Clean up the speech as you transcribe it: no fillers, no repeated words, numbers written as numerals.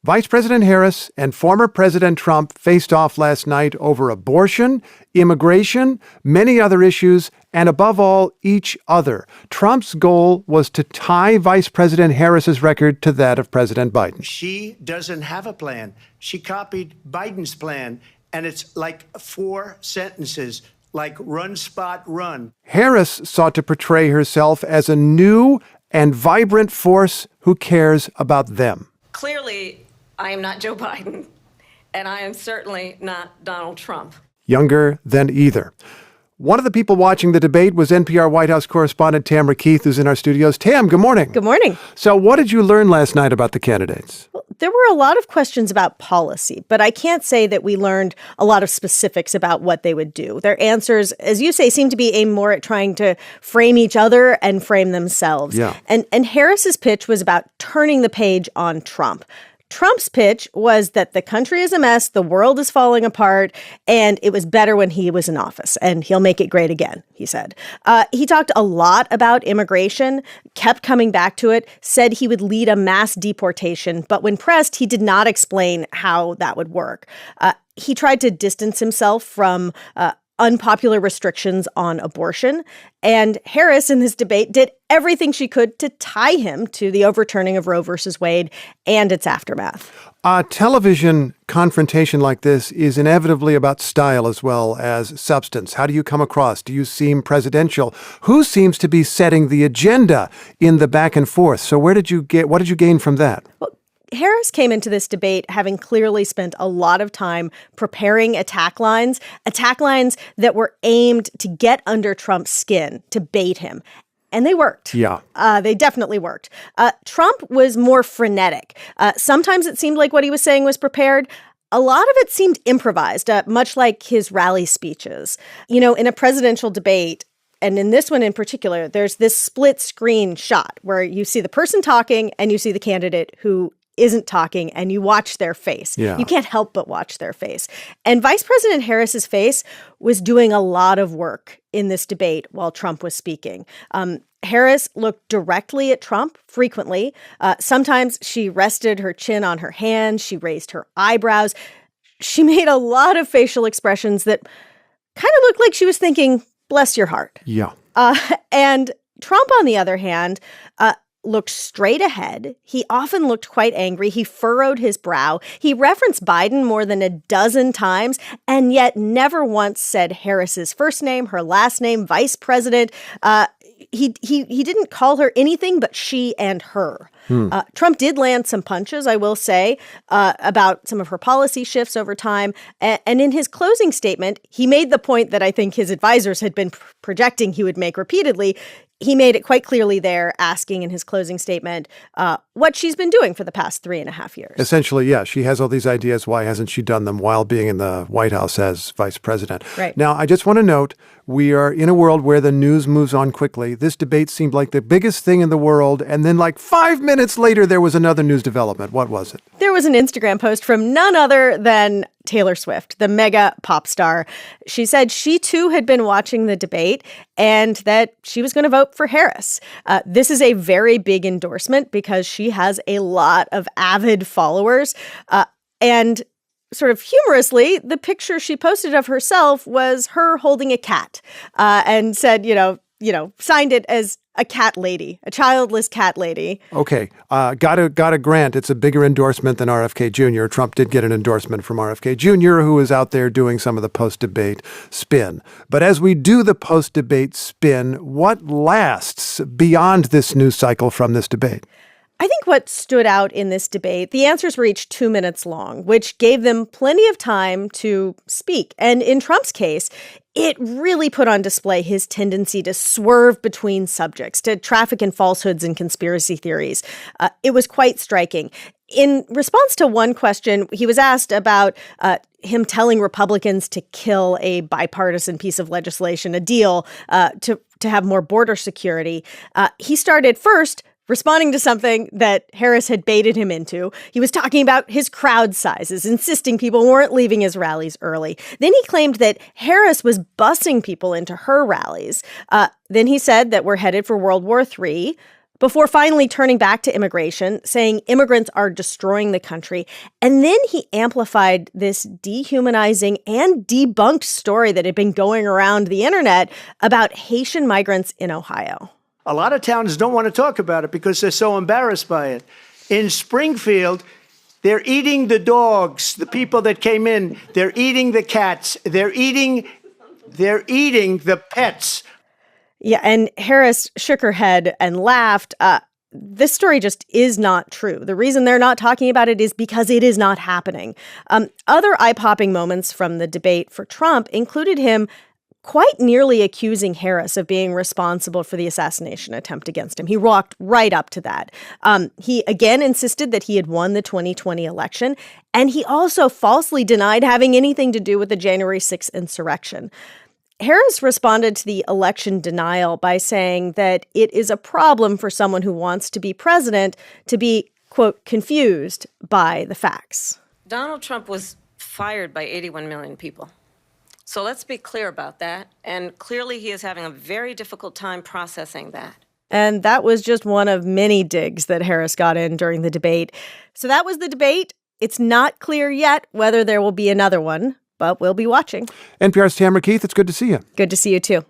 Vice President Harris and former President Trump faced off last night over abortion, immigration, many other issues, and above all, each other. Trump's goal was to tie Vice President Harris's record to that of President Biden. She doesn't have a plan. She copied Biden's plan, and it's like 4 sentences, like run, spot, run. Harris sought to portray herself as a new and vibrant force who cares about them. Clearly, I am not Joe Biden, and I am certainly not Donald Trump. Younger than either. One of the people watching the debate was NPR White House correspondent Tamara Keith, who's in our studios. Tam, good morning. Good morning. So what did you learn last night about the candidates? Well, there were a lot of questions about policy, but I can't say that we learned a lot of specifics about what they would do. Their answers, as you say, seem to be aimed more at trying to frame each other and frame themselves. Yeah. And Harris's pitch was about turning the page on Trump. Trump's pitch was that the country is a mess, the world is falling apart, and it was better when he was in office, and he'll make it great again, he said. He talked a lot about immigration, kept coming back to it, said he would lead a mass deportation, but when pressed, he did not explain how that would work. He tried to distance himself from unpopular restrictions on abortion. And Harris, in this debate, did everything she could to tie him to the overturning of Roe versus Wade and its aftermath. A television confrontation like this is inevitably about style as well as substance. How do you come across? Do you seem presidential? Who seems to be setting the agenda in the back and forth? So what did you gain from that? Well, Harris came into this debate having clearly spent a lot of time preparing attack lines that were aimed to get under Trump's skin, to bait him. And they worked. Yeah. They definitely worked. Trump was more frenetic. Sometimes it seemed like what he was saying was prepared. A lot of it seemed improvised, much like his rally speeches. You know, in a presidential debate, and in this one in particular, there's this split screen shot where you see the person talking and you see the candidate who isn't talking, and you watch their face. Yeah. You can't help but watch their face. And Vice President Harris's face was doing a lot of work in this debate while Trump was speaking. Harris looked directly at Trump frequently. Sometimes she rested her chin on her hand. She raised her eyebrows. She made a lot of facial expressions that kind of looked like she was thinking, bless your heart. Yeah. And Trump, on the other hand, looked straight ahead. He often looked quite angry. He furrowed his brow. He referenced Biden more than a dozen times, and yet never once said Harris's first name, her last name, vice president. He didn't call her anything but she and her. Trump did land some punches, I will say, about some of her policy shifts over time. And in his closing statement, he made the point that I think his advisors had been projecting he would make repeatedly. He made it quite clearly there, asking in his closing statement what she's been doing for the past 3.5 years. Essentially, yeah, she has all these ideas. Why hasn't she done them while being in the White House as vice president? Right. Now, I just want to note, we are in a world where the news moves on quickly. This debate seemed like the biggest thing in the world. And then like 5 minutes later, there was another news development. What was it? There was an Instagram post from none other than Taylor Swift, the mega pop star. She said she too had been watching the debate and that she was going to vote for Harris. This is a very big endorsement because she has a lot of avid followers. And sort of humorously, the picture she posted of herself was her holding a cat and said, signed it as a cat lady, a childless cat lady. Okay. Gotta grant it's a bigger endorsement than RFK Jr. Trump did get an endorsement from RFK Jr., who is out there doing some of the post-debate spin. But as we do the post-debate spin, what lasts beyond this news cycle from this debate? I think what stood out in this debate, the answers were each 2 minutes long, which gave them plenty of time to speak. And in Trump's case, it really put on display his tendency to swerve between subjects, to traffic in falsehoods and conspiracy theories. It was quite striking. In response to one question, he was asked about him telling Republicans to kill a bipartisan piece of legislation, a deal to have more border security. He started first responding to something that Harris had baited him into. He was talking about his crowd sizes, insisting people weren't leaving his rallies early. Then he claimed that Harris was busing people into her rallies. Then he said that we're headed for World War III. before finally turning back to immigration, saying immigrants are destroying the country. And then he amplified this dehumanizing and debunked story that had been going around the internet about Haitian migrants in Ohio. A lot of towns don't want to talk about it because they're so embarrassed by it. In Springfield, they're eating the dogs, the people that came in. They're eating the cats. They're eating the pets. Yeah, and Harris shook her head and laughed. This story just is not true. The reason they're not talking about it is because it is not happening. Other eye-popping moments from the debate for Trump included him quite nearly accusing Harris of being responsible for the assassination attempt against him. He walked right up to that. He again insisted that he had won the 2020 election, and he also falsely denied having anything to do with the January 6th insurrection. Harris responded to the election denial by saying that it is a problem for someone who wants to be president to be, quote, confused by the facts. Donald Trump was fired by 81 million people. So let's be clear about that. And clearly he is having a very difficult time processing that. And that was just one of many digs that Harris got in during the debate. So that was the debate. It's not clear yet whether there will be another one, but we'll be watching. NPR's Tamara Keith, it's good to see you. Good to see you too.